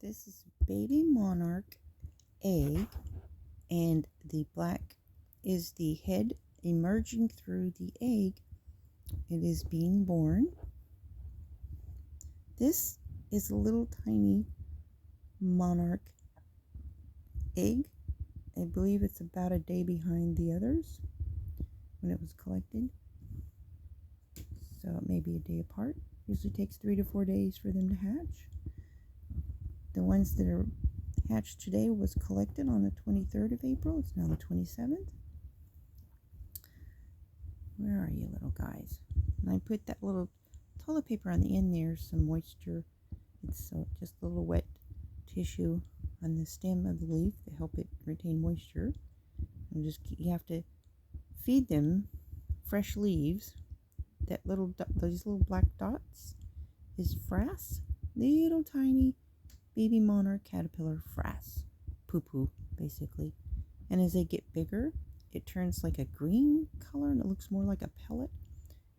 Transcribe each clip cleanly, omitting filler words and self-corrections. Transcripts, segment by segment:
This is baby monarch egg, and the black is the head emerging through the egg. It is being born. This is a little tiny monarch egg. I believe it's about a day behind the others when it was collected. So it may be a day apart. Usually takes 3 to 4 days for them to hatch. The ones that are hatched today was collected on the 23rd of April. It's now the 27th. Where are you, little guys? And I put that little toilet paper on the end there, some moisture. It's just a little wet tissue on the stem of the leaf to help it retain moisture. And you have to feed them fresh leaves. Those little black dots is frass, little tiny baby monarch caterpillar frass, poo-poo basically. And as they get bigger, it turns like a green color and it looks more like a pellet.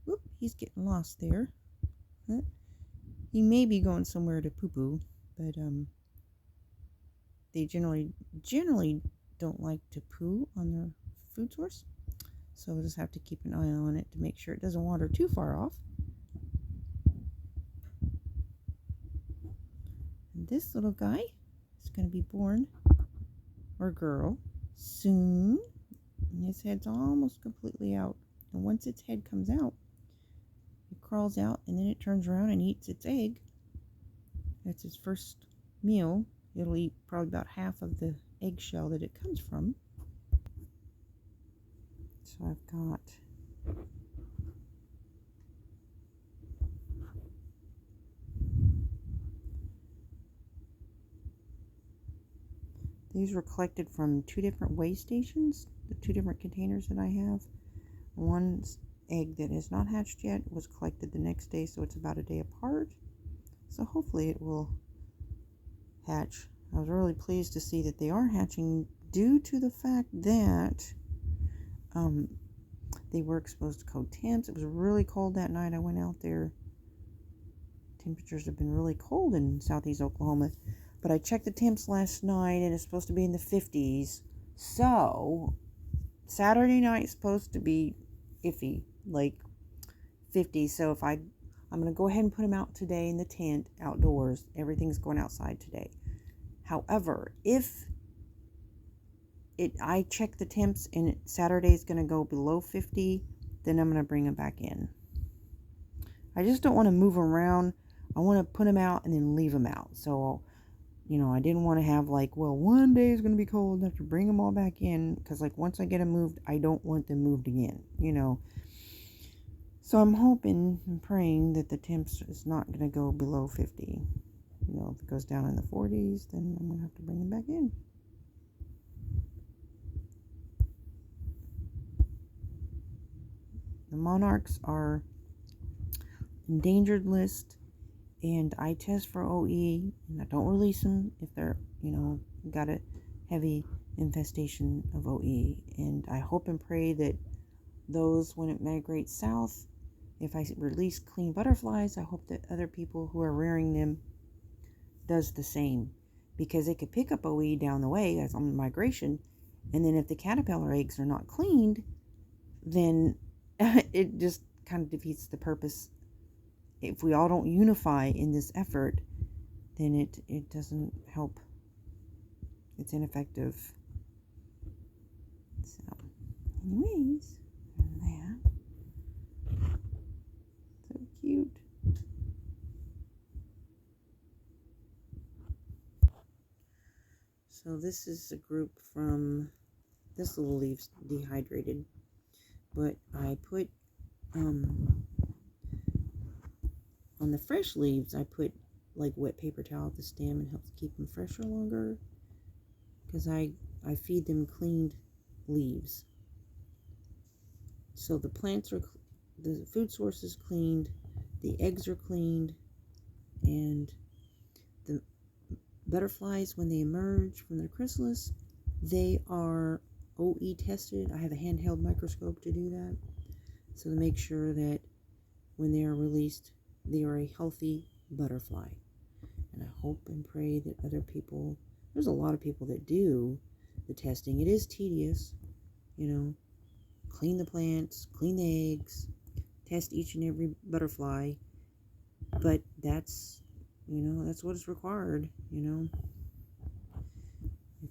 Whoop, he's getting lost there. He may be going somewhere to poo-poo, but they generally don't like to poo on their food source. So we'll just have to keep an eye on it to make sure it doesn't wander too far off. And this little guy is going to be born, or girl, soon. And his head's almost completely out. And once its head comes out, it crawls out and then it turns around and eats its egg. That's its first meal. It'll eat probably about half of the eggshell that it comes from. So I've got these were collected from 2 different weigh stations, the 2 different containers that I have. One's egg that is not hatched yet was collected the next day, so it's about a day apart. So hopefully it will hatch. I was really pleased to see that they are hatching due to the fact that they were exposed to cold temps. It was really cold that night I went out there. Temperatures have been really cold in southeast Oklahoma. But I checked the temps last night and it's supposed to be in the 50s. So Saturday night is supposed to be iffy, like 50. So I'm going to go ahead and put them out today in the tent outdoors. Everything's going outside today. However, if I check the temps and Saturday is going to go below 50, then I'm going to bring them back in. I just don't want to move them around. I want to put them out and then leave them out. So, I didn't want to have one day is going to be cold and I have to bring them all back in. Because once I get them moved, I don't want them moved again, So I'm hoping and praying that the temps is not going to go below 50. If it goes down in the 40s, then I'm going to have to bring them back in. The monarchs are endangered list, and I test for OE, and I don't release them if they're, got a heavy infestation of OE. And I hope and pray that those, when it migrates south, if I release clean butterflies, I hope that other people who are rearing them does the same, because it could pick up OE down the way as on migration, and then if the caterpillar eggs are not cleaned, then it just kind of defeats the purpose. If we all don't unify in this effort, then it doesn't help. It's ineffective. So, anyways, that. So cute. So this is a group from, this little leaf's dehydrated, but I put, on the fresh leaves, I put wet paper towel at the stem and helps keep them fresher longer, because I feed them cleaned leaves. So the food source is cleaned, the eggs are cleaned, and the butterflies, when they emerge from their chrysalis, they are OE tested. I have a handheld microscope to do that, so to make sure that when they are released, they are a healthy butterfly. And I hope hope and pray that other people, there's a lot of people that do the testing. It is tedious, you know, clean the plants, clean the eggs, test each and every butterfly, but that's, that's what is required, If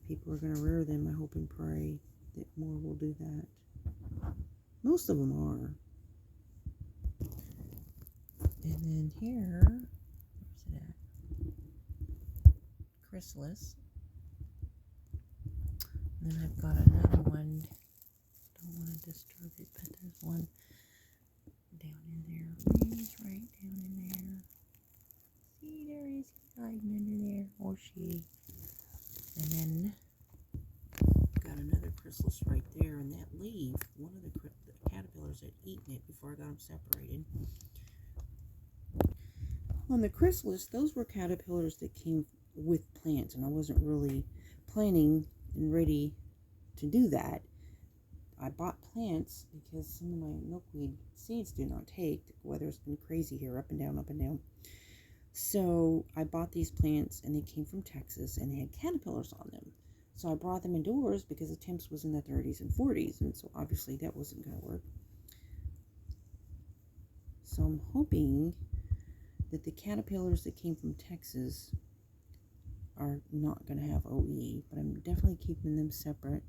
people are going to rear them, I hope and pray that more will do that. Most of them are. And then here, where's it at? Chrysalis. And then I've got another one. Don't want to disturb it, but there's one down in there. He's right down in there. See, there he is hiding under there. Or she. And then got another chrysalis right there. And that leaf, one of the caterpillars had eaten it before I got them separated. On the chrysalis, those were caterpillars that came with plants, and I wasn't really planning and ready to do that. I bought plants because some of my milkweed seeds do not take. The weather's been crazy here, up and down, up and down. So I bought these plants, and they came from Texas, and they had caterpillars on them. So I brought them indoors because the temps was in the 30s and 40s, and so obviously that wasn't going to work. So I'm hoping that the caterpillars that came from Texas are not going to have OE, but I'm definitely keeping them separate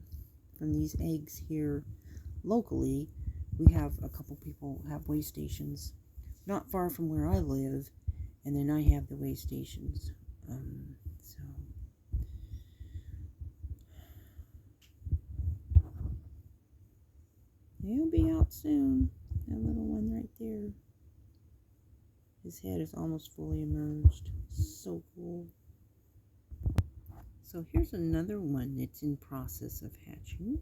from these eggs here locally. We have a couple people have way stations not far from where I live, and then I have the way stations. So he'll be out soon. That little one right there. His head is almost fully emerged. So cool. So here's another one that's in process of hatching.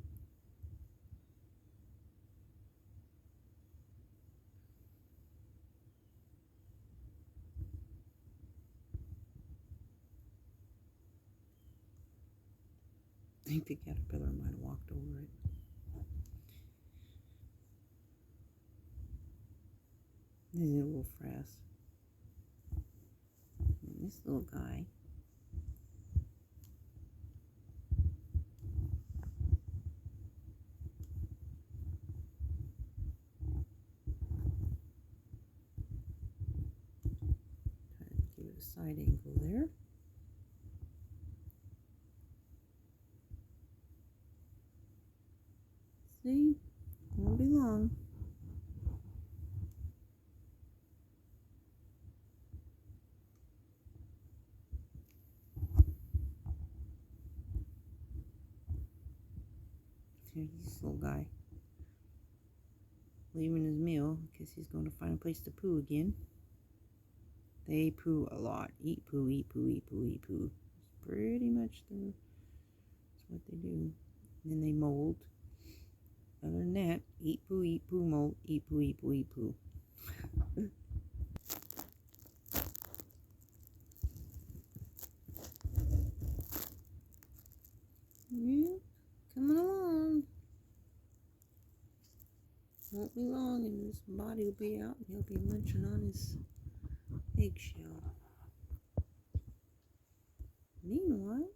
I think the caterpillar might have walked over it. This is a little frass. And this little guy. Give it a side angle there. See? Won't be long. Here's this little guy leaving his meal because he's going to find a place to poo again. They poo a lot. Eat poo, eat poo, eat poo, eat poo. It's pretty much that's what they do. And then they mold. Other than that, eat poo, mold, eat poo, eat poo, eat poo. Yeah, coming along. Won't be long and his body will be out and he'll be munching on his eggshell. Meanwhile,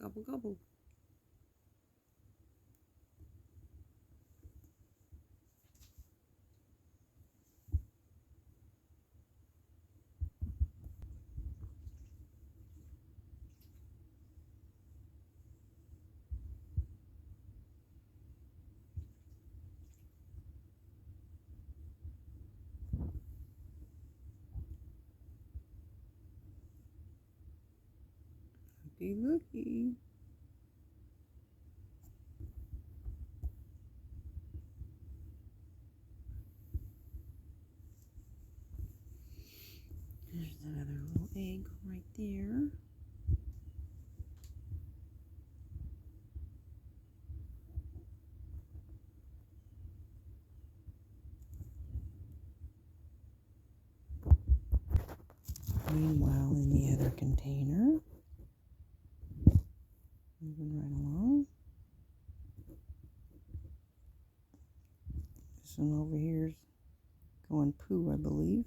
gobble gobble. Looky, looky. There's another little egg right there. Meanwhile, in the other container, moving right along. This one over here is going poo, I believe.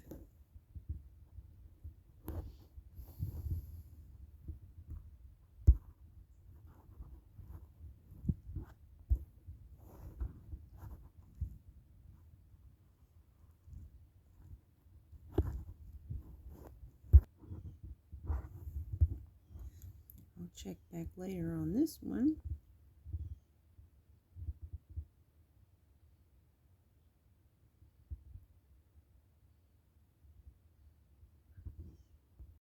check back later on this one.